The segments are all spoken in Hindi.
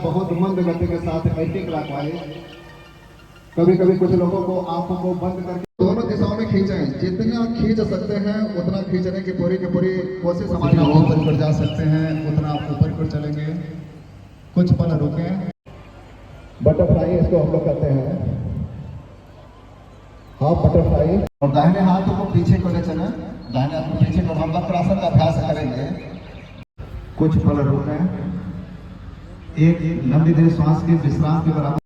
बहुत मंद गति के साथ एंटी क्लॉकवाइज, कभी कभी कुछ लोगों को आंखों को बंद करके दोनों दिशाओं में खींचें। जितने आप खींच सकते हैं उतना खींचने की पूरी कोशिश हमारी। ऊपर पर जा सकते हैं उतना आप ऊपर पर चलेंगे। कुछ पल रुकें। बटरफ्लाई इसको हम लोग कहते हैं, हाफ बटरफ्लाई। और दाहिने हाथ को पीछे को ले चलें, दाहिने हाथ को पीछे को। हम वक्रासन का अभ्यास करेंगे। कुछ पल रुकें, एक लंबी देर श्वास के विश्राम के बराबर।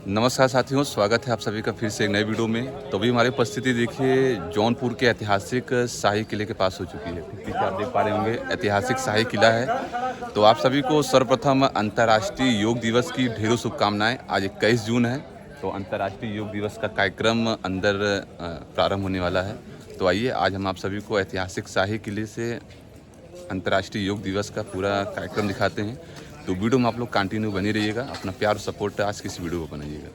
नमस्कार साथियों, स्वागत है आप सभी का फिर से एक नए वीडियो में। तो अभी हमारी उपस्थिति देखिए जौनपुर के ऐतिहासिक शाही किले के पास हो चुकी है। पीछे आप देख पा रहे होंगे ऐतिहासिक शाही किला है। तो आप सभी को सर्वप्रथम अंतर्राष्ट्रीय योग दिवस की ढेरों शुभकामनाएं। आज 21 जून है, तो अंतर्राष्ट्रीय योग दिवस का कार्यक्रम अंदर प्रारंभ होने वाला है। तो आइए आज हम आप सभी को ऐतिहासिक शाही किले से अंतर्राष्ट्रीय योग दिवस का पूरा कार्यक्रम दिखाते हैं। तो वीडियो में आप लोग कंटिन्यू बने रहिएगा, अपना प्यार और सपोर्ट आज की इस वीडियो को बनाइएगा।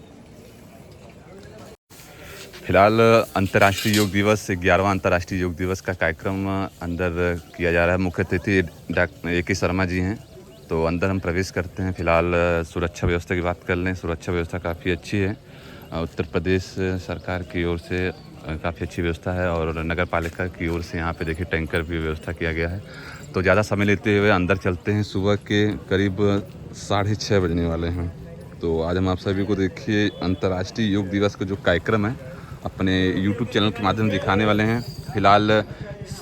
फिलहाल अंतर्राष्ट्रीय योग दिवस 11वां अंतर्राष्ट्रीय योग दिवस का कार्यक्रम अंदर किया जा रहा है। मुख्य अतिथि डॉक्टर A.K. शर्मा जी हैं। तो अंदर हम प्रवेश करते हैं। फिलहाल सुरक्षा व्यवस्था की बात कर लें, सुरक्षा व्यवस्था काफ़ी अच्छी है। उत्तर प्रदेश सरकार की ओर से काफ़ी अच्छी व्यवस्था है और नगर पालिका की ओर से यहाँ पे देखिए टैंकर भी व्यवस्था किया गया है। तो ज़्यादा समय लेते हुए अंदर चलते हैं। सुबह के करीब 6:30 बजने वाले हैं। तो आज हम आप सभी को देखिए अंतर्राष्ट्रीय योग दिवस का जो कार्यक्रम है अपने YouTube चैनल के माध्यम से दिखाने वाले हैं। फिलहाल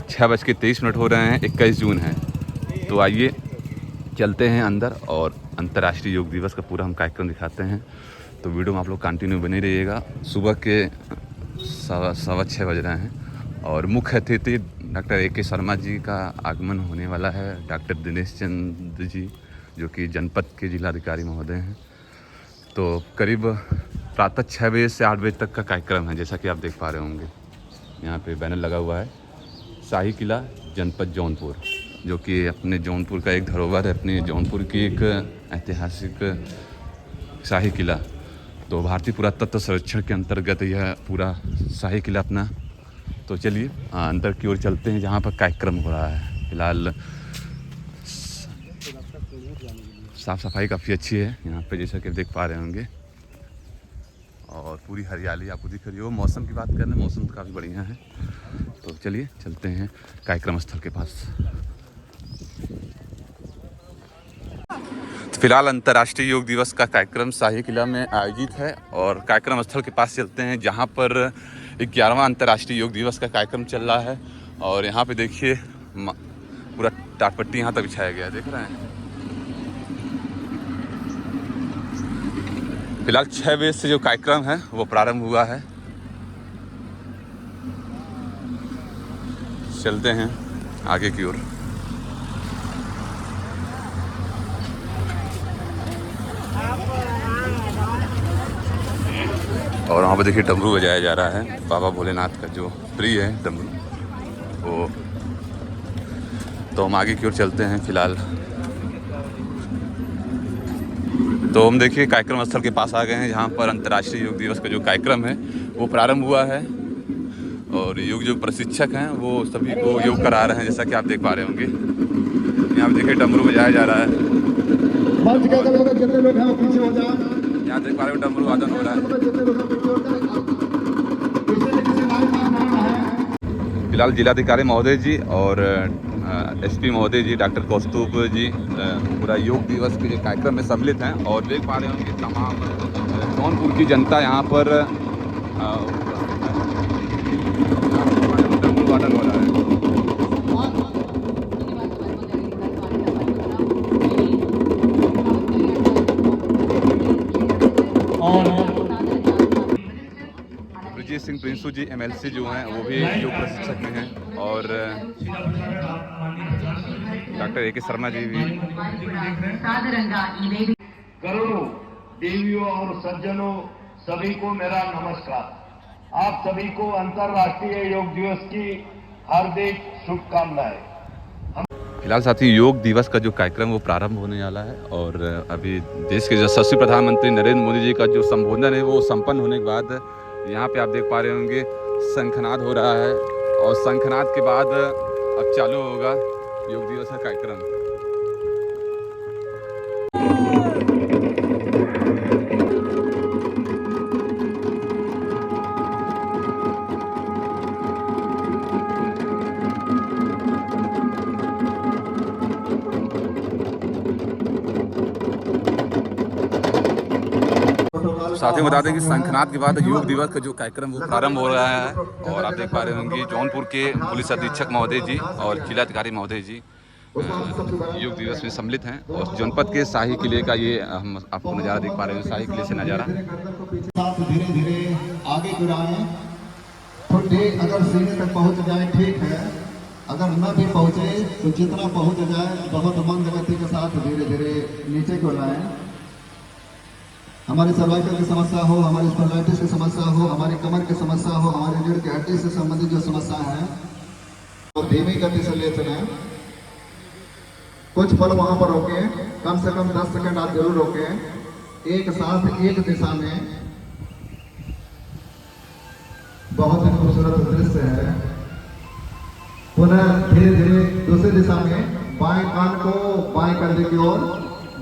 6:23 हो रहे हैं, 21 जून है। तो आइए चलते हैं अंदर और अंतर्राष्ट्रीय योग दिवस का पूरा हम कार्यक्रम दिखाते हैं। तो वीडियो में आप लोग कंटिन्यू बने रहिएगा। सुबह के 6:15 बज रहे हैं और मुख्य अतिथि डॉक्टर A.K. शर्मा जी का आगमन होने वाला है। डॉक्टर दिनेश चंद जी जो कि जनपद के जिलाधिकारी महोदय हैं। तो करीब प्रातः 6 बजे से 8 बजे तक का कार्यक्रम है। जैसा कि आप देख पा रहे होंगे यहाँ पे बैनर लगा हुआ है, शाही किला जनपद जौनपुर, जो कि अपने जौनपुर का एक धरोहर है, अपने जौनपुर की एक ऐतिहासिक शाही किला। तो भारतीय पुरातत्व संरक्षण के अंतर्गत यह पूरा शाही किला अपना। तो चलिए अंदर की ओर चलते हैं जहाँ पर कार्यक्रम हो रहा है। फिलहाल साफ़ सफाई काफ़ी अच्छी है यहाँ पे, जैसा कि देख पा रहे होंगे, और पूरी हरियाली आपको दिख रही हो। मौसम की बात करें, मौसम तो काफ़ी बढ़िया है। तो चलिए चलते हैं कार्यक्रम स्थल के पास। फिलहाल अंतर्राष्ट्रीय योग दिवस का कार्यक्रम शाही किला में आयोजित है और कार्यक्रम स्थल के पास चलते हैं जहां पर 11वां अंतर्राष्ट्रीय योग दिवस का कार्यक्रम चल रहा है। और यहां पे देखिए पूरा टाटपट्टी यहां तक बिछाया गया है, देख रहे हैं। फिलहाल 6 बजे से जो कार्यक्रम है वो प्रारंभ हुआ है। चलते हैं आगे की ओर। और वहाँ पर देखिए डमरू बजाया जा रहा है, बाबा भोलेनाथ का जो प्रिय है डमरू वो। तो हम आगे की ओर चलते हैं। फिलहाल तो हम देखिए कार्यक्रम स्थल के पास आ गए हैं जहाँ पर अंतर्राष्ट्रीय योग दिवस का जो कार्यक्रम है वो प्रारंभ हुआ है। और योग जो प्रशिक्षक हैं वो सभी को योग करा रहे हैं, जैसा कि आप देख पा रहे होंगे। यहाँ पर देखिए डमरू बजाया जा रहा है। यहाँ देख पा रहे हो डमरू वादन हो रहा है। फिलहाल जिलाधिकारी महोदय जी और SP महोदय जी, डॉक्टर कौस्तुभ जी पूरा योग दिवस के कार्यक्रम में सम्मिलित हैं। और देख पा रहे होंगे तमाम जौनपुर की जनता यहाँ पर डमरू वादन हो रहा है। ब्रजेश सिंह प्रिंसू जी MLC जो हैं वो भी योग प्रशिक्षक में हैं। और डॉक्टर A.K. शर्मा जी भी। करोड़ों देवियों और सज्जनों सभी को मेरा नमस्कार। आप सभी को अंतर्राष्ट्रीय योग दिवस की हार्दिक शुभकामनाएं। फिलहाल साथी योग दिवस का जो कार्यक्रम वो प्रारंभ होने वाला है। और अभी देश के यशस्वी प्रधानमंत्री नरेंद्र मोदी जी का जो संबोधन है वो संपन्न होने के बाद यहाँ पे आप देख पा रहे होंगे शंखनाद हो रहा है। और शंखनाद के बाद अब चालू होगा योग दिवस का कार्यक्रम। साथियों बता दें कि शंखनाद के बाद योग दिवस का जो कार्यक्रम वो प्रारंभ हो रहा है और आप देख पा रहे होंगे जौनपुर के पुलिस अधीक्षक महोदय जी और जिलाधिकारी महोदय जी योग दिवस में सम्मिलित हैं और जनपद के शाही किले का ये हम आपको नज़ारा देख पा रहे हैं, शाही किले से नज़ारा। धीरे धीरे आगे गिराएं, थोड़ी अगर सीने तक पहुंच जाए ठीक है, अगर न भी पहुंचे तो जितना पहुंच जाए बहुत मंद गति के साथ धीरे धीरे नीचे को लाएं। हमारी सर्वाइकल की समस्या हो, हमारी स्पॉन्डिलाइटिस की समस्या हो, हमारी कमर की समस्या हो, हमारी रीढ़ की हड्डी से संबंधित जो समस्या है तो धीमी गति से ले चलें। कुछ पल वहां पर रोकें, कम से कम 10 सेकंड आप जरूर रोकें। एक साथ एक दिशा में, बहुत ही खूबसूरत दृश्य है। पुनः धीरे धीरे दूसरी दिशा में, बाएं कान को बाएं कंधे की ओर,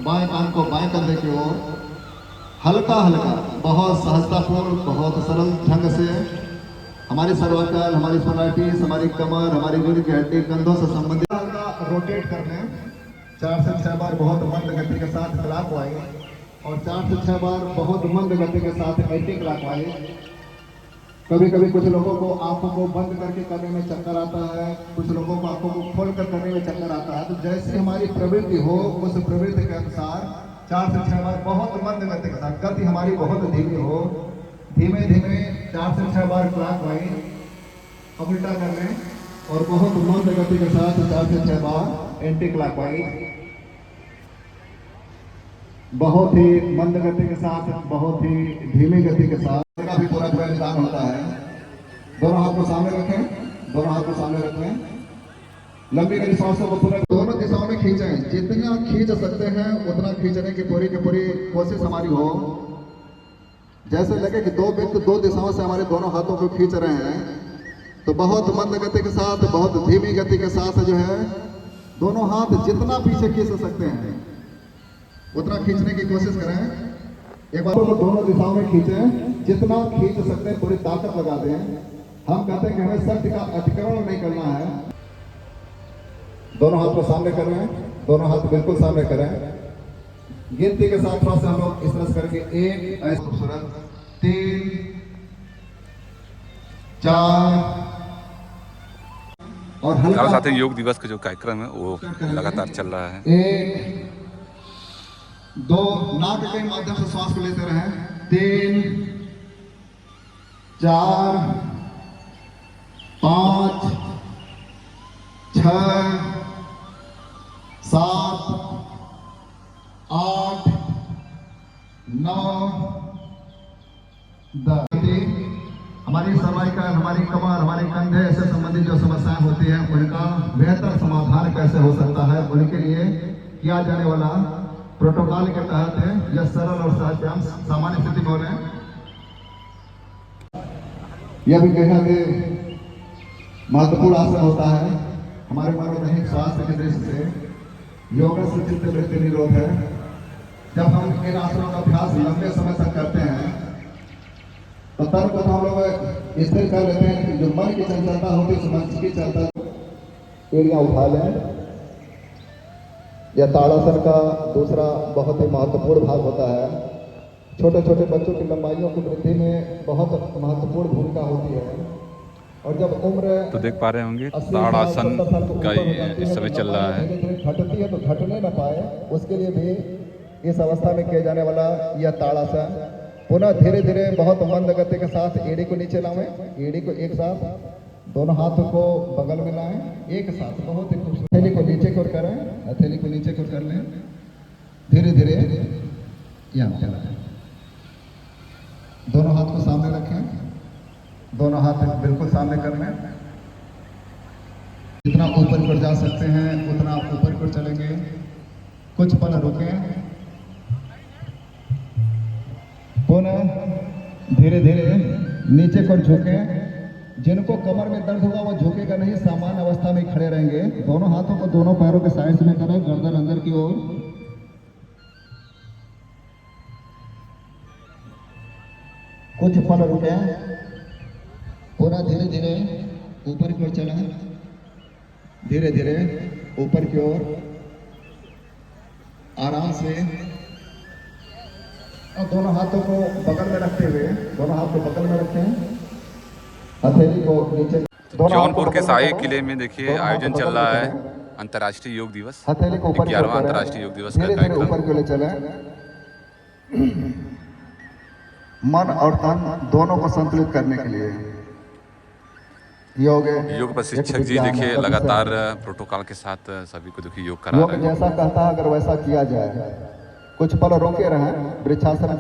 बाएं कान को बाएं कंधे की ओर, हल्का हल्का, बहुत सहजतापूर्ण, बहुत सरल ढंग से हमारी सर्वाइकल, हमारी स्पॉन्डिलाइटिस, हमारी कमर, हमारी रीढ़ की हड्डी, कंधों से संबंधित रोटेट कर लें। 4 से 6 बार बहुत मंद गति के साथ क्लॉकवाइज और 4 से 6 बार बहुत मंद गति के साथ एंटी क्लॉकवाइज। कभी कभी कुछ लोगों को आंखों को बंद करके करने में चक्कर आता है, कुछ लोगों को आंखों को खोल कर करने में चक्कर आता है। तो जैसी हमारी प्रवृत्ति हो उस प्रवृत्ति के अनुसार 4 से 6 बार बहुत मंद गति के साथ, गति हमारी बहुत धीमी हो, धीमे धीमे 4 से 6 बार क्लॉकवाइज उल्टा कर लें और बहुत मंद गति के साथ 4 से 6 बार एंटी क्लॉकवाइज। बहुत ही मंद गति के साथ, बहुत ही धीमी गति के साथ का भी पूरा निदान होता है। दोनों हाथ को सामने रखें, दोनों हाथ को सामने रखें। लंबी गति सांसों को पूरा दोनों दिशाओं में खींचें, जितना खींच सकते हैं उतना खींचने की पूरी कोशिश हमारी हो। जैसे लगे कि दो व्यक्ति दो दिशाओं से हमारे दोनों हाथों को खींच रहे हैं, तो बहुत मंद गति के साथ, बहुत धीमी गति के साथ जो है दोनों हाथ जितना पीछे खींच सकते हैं उतना खींचने की कोशिश करें। एक बार तो दोनों दिशाओं में खींचें, जितना खींच सकते हैं पूरी ताकत लगा दें। हम कहते हैं कि हमें शक्ति का अतिक्रमण नहीं करना है। दोनों हाथ को सामने कर रहे हैं, दोनों हाथ बिल्कुल सामने करें। गिनती के साथ थोड़ा सा हम लोग इस तरह करके 1 ऐसे खूबसूरत, 3 4 और हल्का साथ ही योग दिवस का जो कार्यक्रम है वो लगातार चल रहा है। 1 2 नाक के माध्यम से श्वास को लेते रहें। 3 4 5 6 7 8 9 10। हमारी सर्वाइकल, हमारी कमर, हमारे कंधे से संबंधित जो समस्याएं होती हैं उनका बेहतर समाधान कैसे हो सकता है, उनके लिए किया जाने वाला प्रोटोकॉल के तहत है। यह सरल और सहज व्यायाम, सामान्य स्थिति में होने यह भी कहना कि महत्वपूर्ण आसन होता है हमारे मनोदैहिक स्वास्थ्य के दृष्टि से। योगा से चित्त वृत्ति निरोध है। जब हम इन आसनों का अभ्यास लंबे समय तक करते हैं तो तर्क को हम लोग स्थिर कर लेते हैं कि जो मन की चंचलता होती है उस मन की चंचलता एड़ियां उठा लें। यह ताड़ासन का दूसरा बहुत ही महत्वपूर्ण भाग होता है। छोटे छोटे बच्चों की लंबाइयों की वृद्धि में बहुत महत्वपूर्ण भूमिका होती है। और जब उम्र तो देख पा रहे होंगे ताड़ासन का इस समय चल रहा है। घटती है तो घटने न पाए, उसके लिए भी इस अवस्था में किया जाने वाला यह ताड़ासन। पुनः धीरे धीरे बहुत मंद गति के साथ एड़ी को नीचे लाएं, एड़ी को एक साथ, दोनों हाथों को बगल में लाएं, एक साथ बहुत ही खूबसूरत। हथेली को नीचे की ओर करें, हथेली को नीचे की ओर कर लें, धीरे धीरे यहाँ चलाएं। दोनों हाथ को सामने रखें, दोनों हाथ बिल्कुल सामने कर लें। जितना ऊपर की ओर जा सकते हैं उतना आप ऊपर की ओर चलेंगे। कुछ पल रुकें, पुनः धीरे धीरे नीचे को झुकें। जिनको कमर में दर्द होगा वो झुकेगा नहीं, सामान्य अवस्था में खड़े रहेंगे। दोनों हाथों को दोनों पैरों के साइड में करें, गर्दन अंदर की ओर। कुछ पल रुके, पुनः धीरे धीरे ऊपर की ओर चलें, धीरे धीरे ऊपर की ओर आराम से और दोनों हाथों को बगल में रखते हुए, दोनों हाथ को बगल में रखें, हथेली को नीचे, जौनपुर के शाही किले में देखिए आयोजन चल रहा है अंतर्राष्ट्रीय योग दिवस, हथेली को ऊपर 11वां अंतर्राष्ट्रीय योग दिवस का धीरे धीरे ऊपर कार्यक्रम। की ओर चले। मन और तन दोनों को संतुलित करने के लिए योग प्रशिक्षक जी देखिए लगातार प्रोटोकॉल के साथ सभी को देखिए योग करा योग रहे हैं। जैसा कहता है अगर वैसा किया जाए, कुछ पल रोके रहें, वृक्षासन,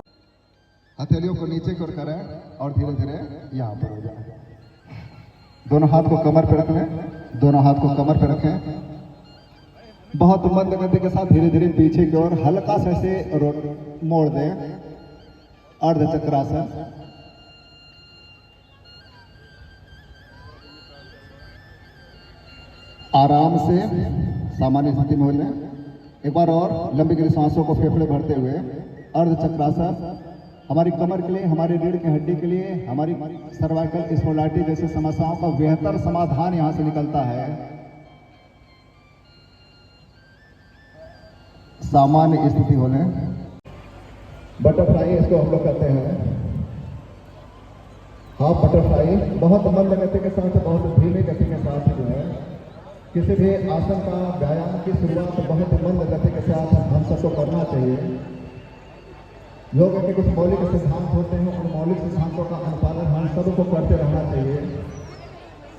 हथेलियों को नीचे की ओर करें और धीरे धीरे यहाँ पर हो जाए। दोनों हाथ को कमर पे रख लें, दोनों हाथ को कमर पे रखें, बहुत मंद गति के साथ धीरे धीरे पीछे की ओर हल्का से ऐसे मोड़ दें, अर्ध चक्रासन। आराम से सामान्य स्थिति में हो लें। एक बार और लंबी गहरी सांसों को फेफड़े भरते हुए अर्ध चक्रासन। हमारी कमर के लिए, हमारी रीढ़ की हड्डी के लिए, हमारी सर्वाइकल स्पोंडिलाइटिस जैसे समस्याओं का बेहतर समाधान यहां से निकलता है। सामान्य स्थिति हो लें। बटरफ्लाई इसको हम लोग कहते हैं, हाफ बटरफ्लाई। बहुत मंद गति के साथ, बहुत धीमे गति के साथ जो है किसी भी आसन का व्यायाम की शुरुआत बहुत मंद गति के साथ हम सबको करना चाहिए। योग के कुछ मौलिक सिद्धांत होते हैं, उन मौलिक सिद्धांतों का अनुपालन हम सबको करते रहना चाहिए।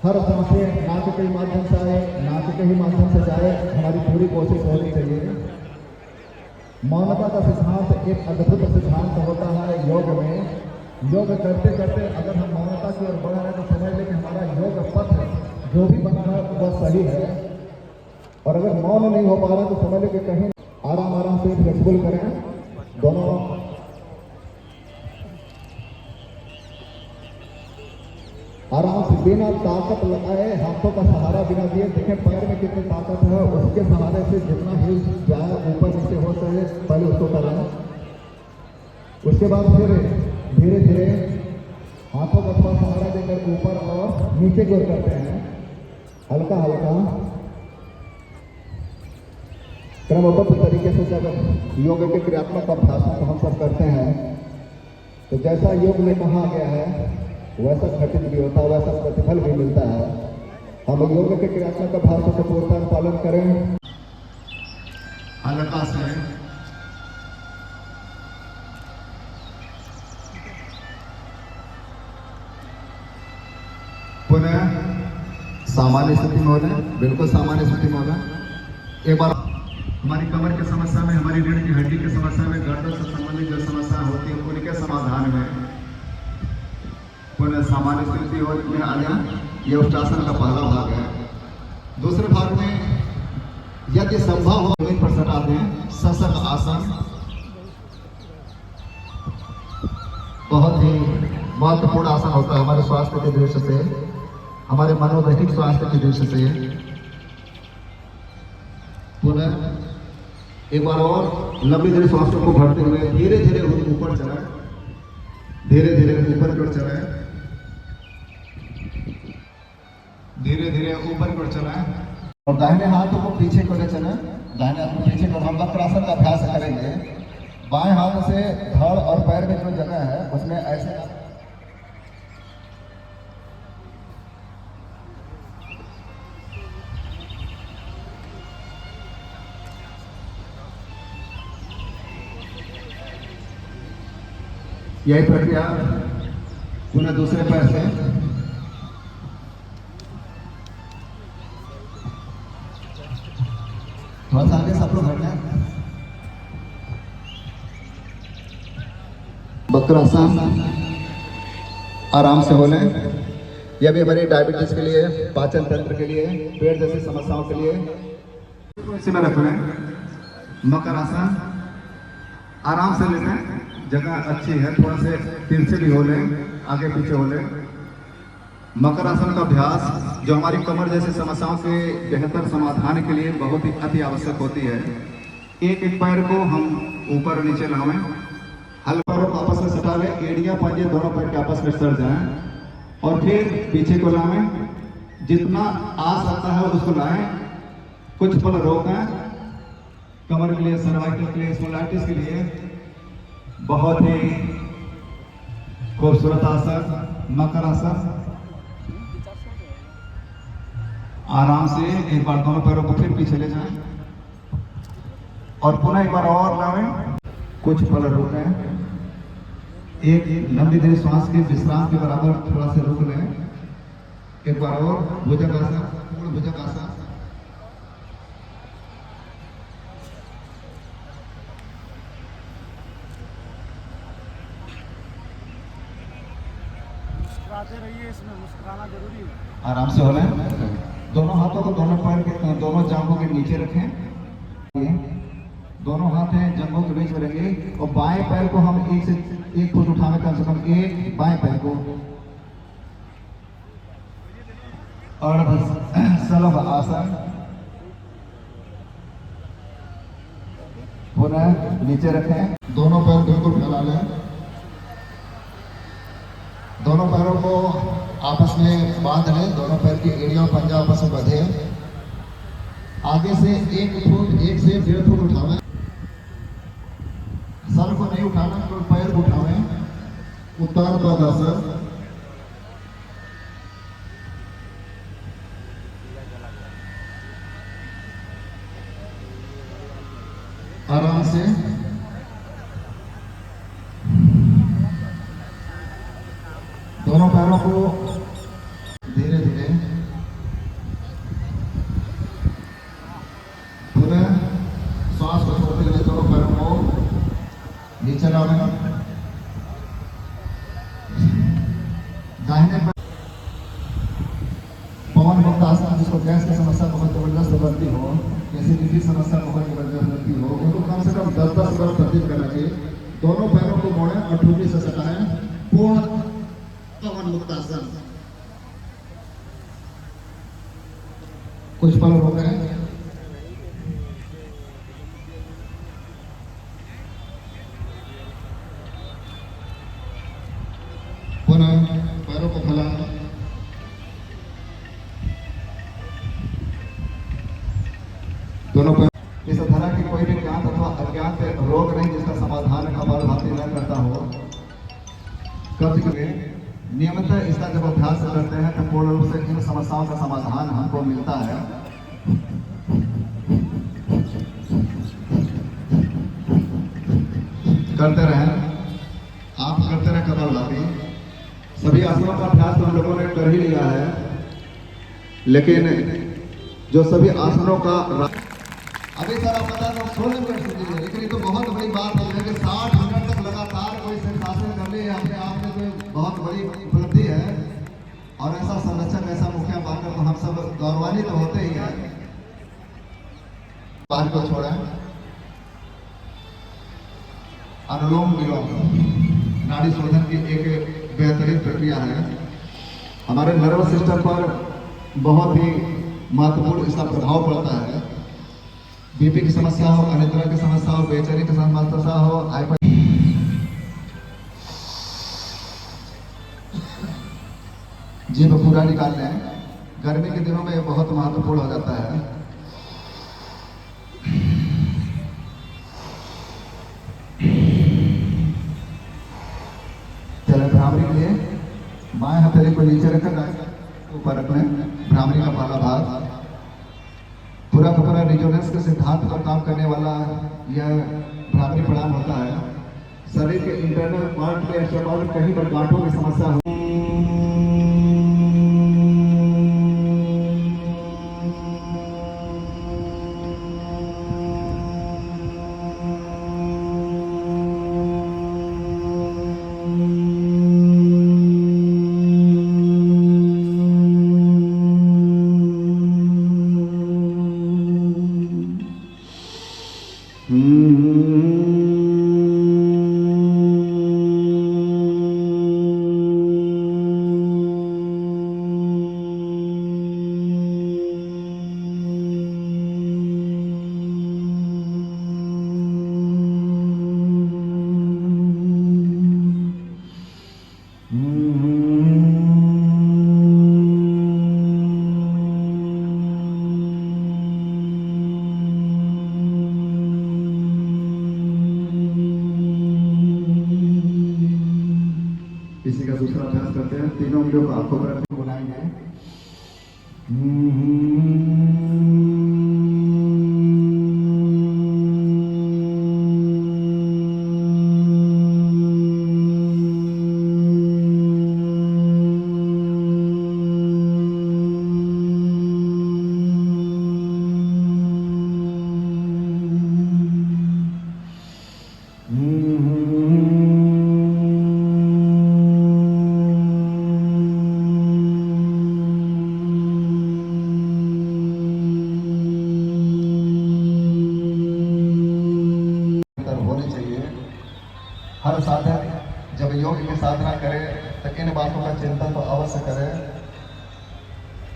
हर सांसें नाक के माध्यम से आए, नाक के ही माध्यम से जाए, हमारी पूरी कोशिश होनी चाहिए। मौनता का सिद्धांत एक अद्भुत सिद्धांत होता है योग में। योग करते करते अगर हम मौनता की ओर बढ़ रहे हैं तो समझ लें कि हमारा योग पथ जो भी बना है वह सही है। और अगर मौन नहीं हो पा रहा तो समझ लें कि कहीं आराम आराम से फ्लेक्सिबल करें, दोनों आराम से बिना ताकत लगाए, हाथों का सहारा बिना दिए। देखें पैर में कितनी ताकत है, उसके सहारे से जितना हिल जाए ऊपर नीचे हो सके पहले उसको करें। उसके बाद फिर धीरे धीरे हाथों का थोड़ा सहारा देकर ऊपर और नीचे की ओर करते हैं, हल्का हल्का क्रमबद्ध तरीके से। जब योग के क्रियात्मक अभ्यासों को हम सब करते हैं तो जैसा योग में कहा गया है वैसा घटित भी होता है, वैसा प्रतिफल भी मिलता है। हम योग के क्रियात्मक अभ्यासों को पूर्णतः पालन करें। हल्का से पुनः सामान्य स्थिति में होना, बिल्कुल सामान्य स्थिति में होना। एक बार हमारी कमर की समस्या में, हमारी रीढ़ की हड्डी की समस्या में, गर्दन से संबंधित जो समस्या होती है उनके समाधान में पुनः सामान्य स्थिति में आ जाए। ये उत्तासन का पहला भाग है। दूसरे भाग में यदि संभव हो जमीन पर सटा दें, सशक आसन। बहुत ही महत्वपूर्ण आसन होता है हमारे स्वास्थ्य के दृष्टि से, हमारे मनोदैहिक स्वास्थ्य की दृष्टि से। पुनः एक बार और लंबी धीरे श्वासों को भरते हुए धीरे धीरे ऊपर चलाएं, धीरे धीरे ऊपर की ओर चलाएं, धीरे धीरे ऊपर की ओर चलाएं। और दाहिने हाथ को पीछे को ले चलें, दाहिने हाथ को पीछे को। हम वक्रासन का अभ्यास करेंगे। बाएं हाथ से धड़ और पैर में जो जगह है उसमें ऐसे यही प्रक्रिया पुनः दूसरे पैर से। थोड़ा सा आगे सब लोग हटना। वक्रासन आराम से हो लें। यह भी हमारी डायबिटीज के लिए, पाचन तंत्र के लिए, पेट जैसी समस्याओं के लिए इसी में रख लें। मकरासन आराम से लें, जगह अच्छी है, थोड़ा से तिरछे भी हो लें, आगे पीछे हो लें। मकर आसन का अभ्यास जो हमारी कमर जैसी समस्याओं के बेहतर समाधान के लिए बहुत ही अति आवश्यक होती है। एक एक पैर को हम ऊपर और नीचे लावें, हल्का पैरों को आपस में सटा लें, एड़ियां पंजे दोनों पैर के आपस में सट जाएं और फिर पीछे को लावें। जितना आ सकता है उसको लाएं, कुछ पल रोकें। कमर के लिए, सर्वाइकल के लिए, स्पोंडिलाइटिस के लिए बहुत ही खूबसूरत आसन मकर आसन। आराम से एक बार दोनों पैरों को फिर पीछे ले जाएं और पुनः एक बार और लाएं। कुछ पल रुकें, एक लंबी देर श्वास के विश्राम के बराबर थोड़ा सा रुक लें। एक बार और भुजंगासन, पूर्ण भुजंगासन। मुस्कुराते रहिए, इसमें मुस्कुराना जरूरी है। आराम से हो लें। दोनों हाथों को दोनों पैर के दोनों जांघों के नीचे रखें। दोनों हाथ हैं जांघों के बीच में रखेंगे और बाएं पैर को हम 1 से 1 फुट उठावे, कम से कम एक बाएं पैर को। अर्धशलभ आसन। पुनः नीचे रखें, दोनों पैर बिल्कुल फैला लें। दोनों पैरों को आपस में बांध लें, दोनों पैर की एड़ियां और पंजा आपस में बंधे। आगे से 1 फुट 1 से 1.5 फुट उठावें। सर को नहीं उठाना, केवल पैर को उठावें। उत्तर पद्मासन। आराम से दोनों पैरों को धीरे धीरे पुनः श्वास को छोड़ते हुए दोनों पैरों को नीचे लाएं। दाहिने पैर पवन मुक्त आसन, जिसको गैस की समस्या बहुत जबरदस्त बनती हो, एसिडिटी समस्या बहुत जबरदस्त बनती हो, उनको कम से कम 10-10 बार प्रतिदिन करना चाहिए। दोनों पैरों को मोड़ें और ठुड्डी से सटाएं। पूर्ण पवन मुक्त आसन। कुछ पल हो गए। पुनः पैरों को फैलाएं। दोनों पैर। इस तरह की कोई भी ज्ञात अथवा अज्ञात रोग नहीं जिसका समाधान कपालभाति न करता हो। कब्ज के नियमित इसका जब अभ्यास करते हैं तो पूर्ण रूप से इन समस्याओं का समाधान हमको मिलता है। करते रहें, आप करते रहें कपालभाति। सभी आसनों का अभ्यास तो हम लोगों ने कर ही लिया है, लेकिन जो सभी आसनों का अभी सर आप बता दो 16 मिनट से लीजिए, लेकिन ये तो बहुत बड़ी बात है कि 60 मिनट तक लगातार कोई शीर्षासन कर ले, अपने आप में कोई बहुत बड़ी उपलब्धि है। और ऐसा संरक्षक, ऐसा मुखिया पाकर तो हम सब गौरवान्वित तो होते ही हैं। बाहर को छोड़ें। अनुलोम विलोम नाड़ी शोधन की एक बेहतरीन प्रक्रिया है। हमारे नर्वस सिस्टम पर बहुत ही महत्वपूर्ण इसका प्रभाव पड़ता है। बीपी की समस्या हो, अनिद्रा की समस्या हो, बेचैनी की समस्या हो, जीभ पूरा निकाल लें। गर्मी के दिनों में ये बहुत महत्वपूर्ण हो जाता है। चले भ्रामरी के लिए बाएं हथेली को नीचे रखकर ऊपर रख लें। भ्रामरी का पहला भाग पूरा का पूरा रिजोनेंस के सिद्धांत पर काम करने वाला यह भ्रामरी प्रणाम होता है। शरीर के इंटरनल पार्ट के एक्सट्रा कहीं पर गांठों की समस्या हो, इसी का दूसरा अभ्यास करते हैं। तीनों उंगलियों को आंखों पर रखकर बुलाएंगे। होने चाहिए। हर साधक जब योग की साधना करे तो इन बातों का चिंतन तो अवश्य करे।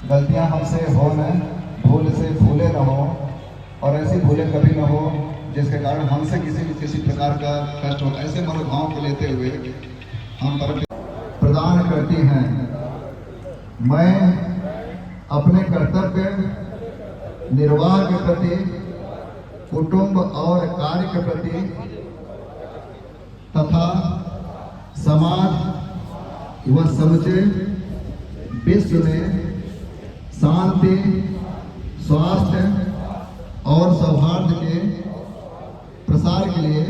गलतियां हमसे हो न, भूल से भूले न हो, और ऐसी भूलें कभी न हो जिसके कारण हमसे किसी प्रकार का कष्ट हो। ऐसे मनोभाव को लेते हुए हम प्रदान करती हैं। मैं अपने कर्तव्य निर्वाह के प्रति, कुटुंब और कार्य के प्रति तथा समाज व समझे विश्व में शांति, स्वास्थ्य और सौहार्द के प्रसार के लिए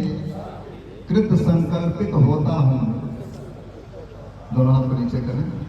कृत संकल्पित होता हूँ। दोनों हाथ को नीचे करें।